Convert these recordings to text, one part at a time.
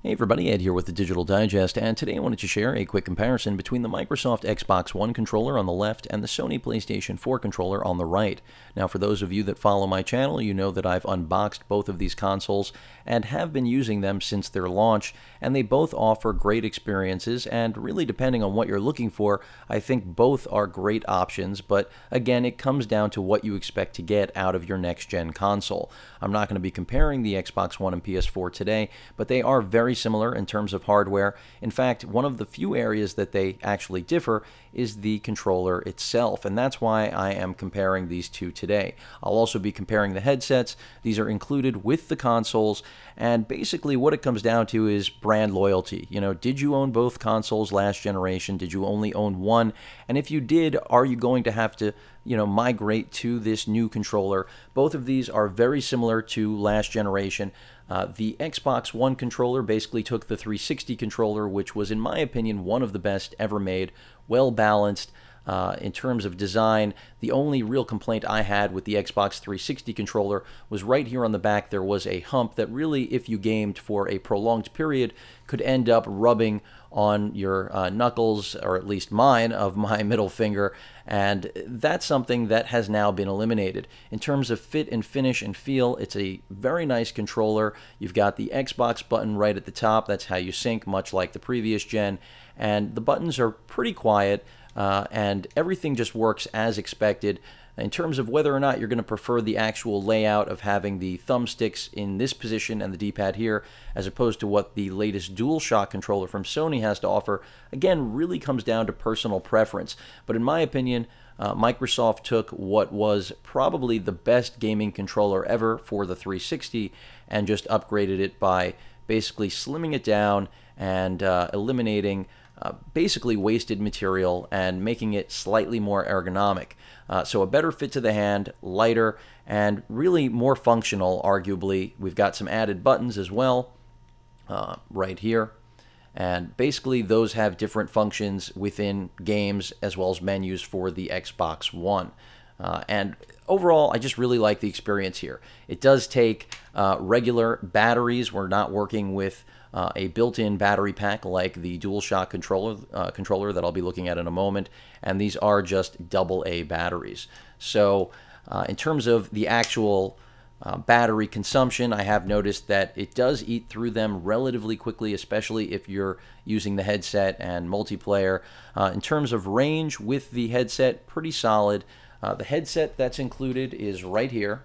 Hey everybody, Ed here with the Digital Digest, and today I wanted to share a quick comparison between the Microsoft Xbox One controller on the left and the Sony PlayStation 4 controller on the right. Now, for those of you that follow my channel, you know that I've unboxed both of these consoles and have been using them since their launch, and they both offer great experiences, and really depending on what you're looking for, I think both are great options, but again, it comes down to what you expect to get out of your next-gen console. I'm not going to be comparing the Xbox One and PS4 today, but they are very similar in terms of hardware. In fact, one of the few areas that they actually differ is the controller itself, and that's why I am comparing these two today. I'll also be comparing the headsets. These are included with the consoles, and basically what it comes down to is brand loyalty. You know, did you own both consoles last generation? Did you only own one? And if you did, are you going to have to migrate to this new controller? Both of these are very similar to last generation. The Xbox One controller basically took the 360 controller, which was, in my opinion, one of the best ever made, well balanced. In terms of design, the only real complaint I had with the Xbox 360 controller was right here on the back there was a hump that really, if you gamed for a prolonged period, could end up rubbing on your knuckles, or at least mine, of my middle finger, and that's something that has now been eliminated. In terms of fit and finish and feel, it's a very nice controller. You've got the Xbox button right at the top. That's how you sync, much like the previous gen, and the buttons are pretty quiet. And everything just works as expected. In terms of whether or not you're going to prefer the actual layout of having the thumbsticks in this position and the D-pad here, as opposed to what the latest Dualshock controller from Sony has to offer, again, really comes down to personal preference. But in my opinion, Microsoft took what was probably the best gaming controller ever for the 360 and just upgraded it by basically slimming it down and eliminating basically wasted material and making it slightly more ergonomic. So a better fit to the hand, lighter, and really more functional, arguably. We've got some added buttons as well right here. And basically those have different functions within games as well as menus for the Xbox One. And overall, I just really like the experience here. It does take regular batteries. We're not working with a built-in battery pack like the Dualshock controller that I'll be looking at in a moment, and these are just AA batteries. So in terms of the actual battery consumption, I have noticed that it does eat through them relatively quickly, especially if you're using the headset and multiplayer. In terms of range with the headset, pretty solid. The headset that's included is right here,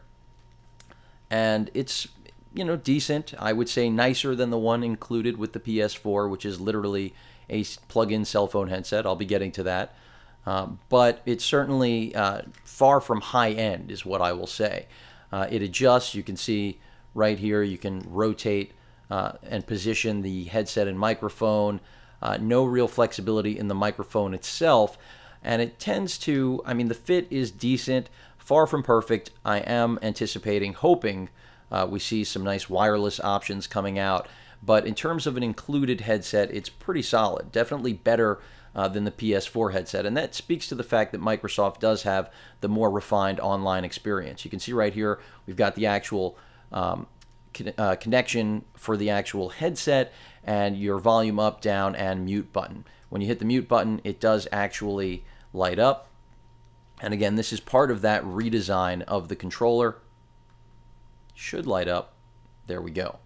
and it's decent. I would say nicer than the one included with the PS4, which is literally a plug-in cell phone headset. I'll be getting to that. But it's certainly far from high-end is what I will say. It adjusts. You can see right here, you can rotate and position the headset and microphone. No real flexibility in the microphone itself. And it tends to, the fit is decent, far from perfect. I am anticipating, hoping, we see some nice wireless options coming out, but in terms of an included headset, it's pretty solid. Definitely better than the PS4 headset, and that speaks to the fact that Microsoft does have the more refined online experience. You can see right here, we've got the actual connection for the actual headset and your volume up, down, and mute button. When you hit the mute button, it does actually light up. And again, this is part of that redesign of the controller. Should light up. There we go.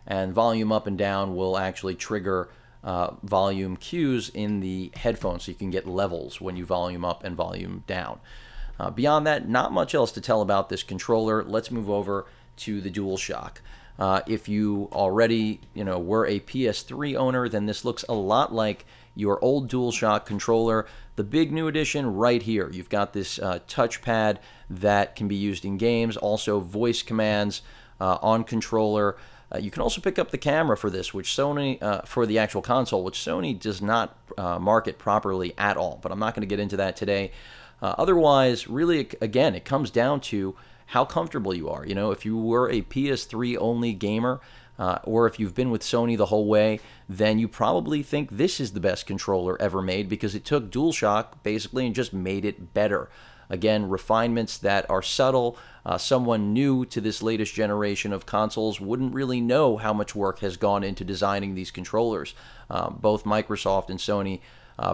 And volume up and down will actually trigger volume cues in the headphones, so you can get levels when you volume up and volume down. Beyond that, not much else to tell about this controller. Let's move over to the Dualshock. If you already were a PS3 owner, then this looks a lot like your old Dualshock controller. The big new addition right here, you've got this touchpad that can be used in games, also voice commands on controller. You can also pick up the camera for this, which Sony, for the actual console, which Sony does not market properly at all, but I'm not going to get into that today. Otherwise, really, again, it comes down to how comfortable you are. If you were a PS3 only gamer, or if you've been with Sony the whole way, then you probably think this is the best controller ever made because it took DualShock basically and just made it better. Again, refinements that are subtle. Someone new to this latest generation of consoles wouldn't really know how much work has gone into designing these controllers. Both Microsoft and Sony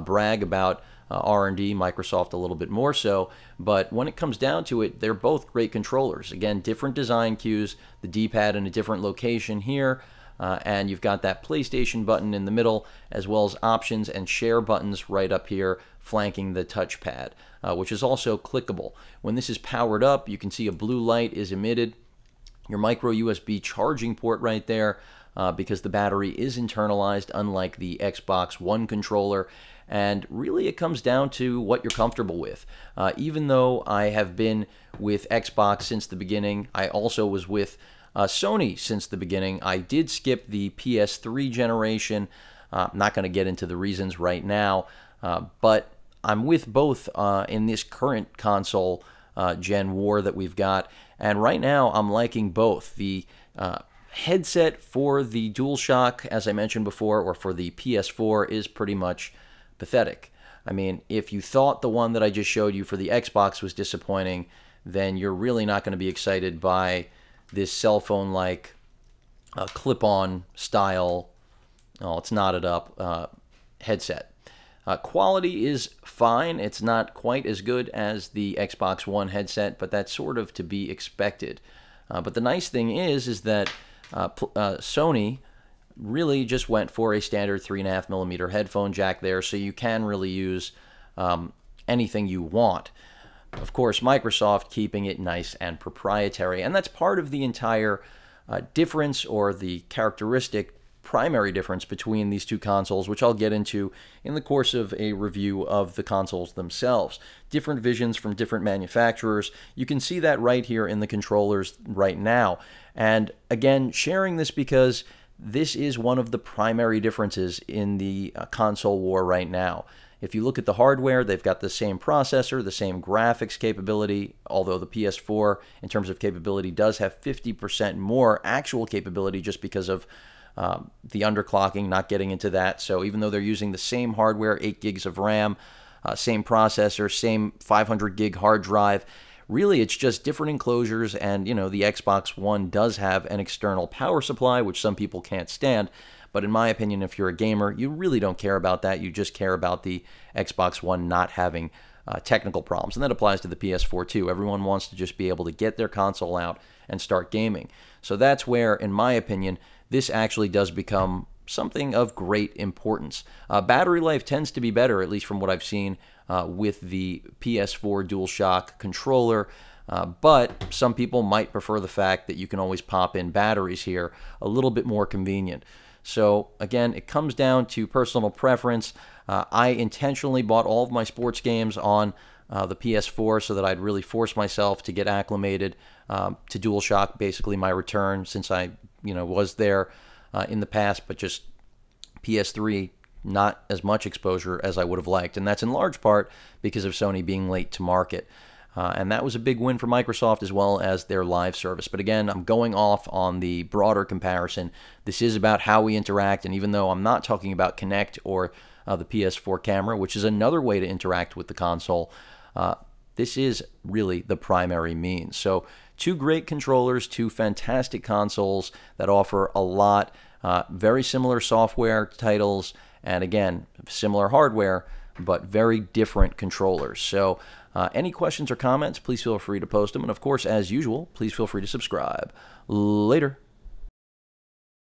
brag about R&D, Microsoft a little bit more so, but when it comes down to it, they're both great controllers. Again, different design cues, the D-pad in a different location here, and you've got that PlayStation button in the middle, as well as options and share buttons right up here flanking the touchpad, which is also clickable. When this is powered up, you can see a blue light is emitted. Your micro USB charging port right there, because the battery is internalized, unlike the Xbox One controller. And really, it comes down to what you're comfortable with. Even though I have been with Xbox since the beginning, I also was with Sony since the beginning. I did skip the PS3 generation. I'm not going to get into the reasons right now, but I'm with both in this current console gen war that we've got. And right now, I'm liking both. The headset for the Dualshock, as I mentioned before, or for the PS4, is pretty much pathetic. I mean, if you thought the one that I just showed you for the Xbox was disappointing, then you're really not going to be excited by this cell phone-like clip-on style, oh, it's knotted up, headset. Quality is fine. It's not quite as good as the Xbox One headset, but that's sort of to be expected. But the nice thing is that Sony really just went for a standard 3.5mm headphone jack there, so you can really use anything you want. Of course, Microsoft keeping it nice and proprietary, and that's part of the entire difference, or the characteristic primary difference between these two consoles, which I'll get into in the course of a review of the consoles themselves. Different visions from different manufacturers. You can see that right here in the controllers right now. And again, sharing this because this is one of the primary differences in the console war right now. If you look at the hardware, they've got the same processor, the same graphics capability, although the PS4, in terms of capability, does have 50% more actual capability just because of the underclocking, not getting into that. So even though they're using the same hardware, 8 gigs of RAM, same processor, same 500 gig hard drive, really it's just different enclosures. And, you know, the Xbox One does have an external power supply, which some people can't stand. But in my opinion, if you're a gamer, you really don't care about that. You just care about the Xbox One not having technical problems. And that applies to the PS4 too. Everyone wants to just be able to get their console out and start gaming. So that's where, in my opinion, this actually does become something of great importance. Battery life tends to be better, at least from what I've seen with the PS4 DualShock controller. But some people might prefer the fact that you can always pop in batteries here, a little bit more convenient. So again, it comes down to personal preference. I intentionally bought all of my sports games on the PS4 so that I'd really force myself to get acclimated to DualShock, basically my return, since I was there in the past, but just PS3, not as much exposure as I would have liked. And that's in large part because of Sony being late to market. And that was a big win for Microsoft, as well as their live service. But again, I'm going off on the broader comparison. This is about how we interact, and even though I'm not talking about Kinect or the PS4 camera, which is another way to interact with the console, this is really the primary means. So two great controllers, two fantastic consoles that offer a lot, very similar software titles, and again, similar hardware, but very different controllers. So any questions or comments, please feel free to post them. And of course, as usual, please feel free to subscribe. Later.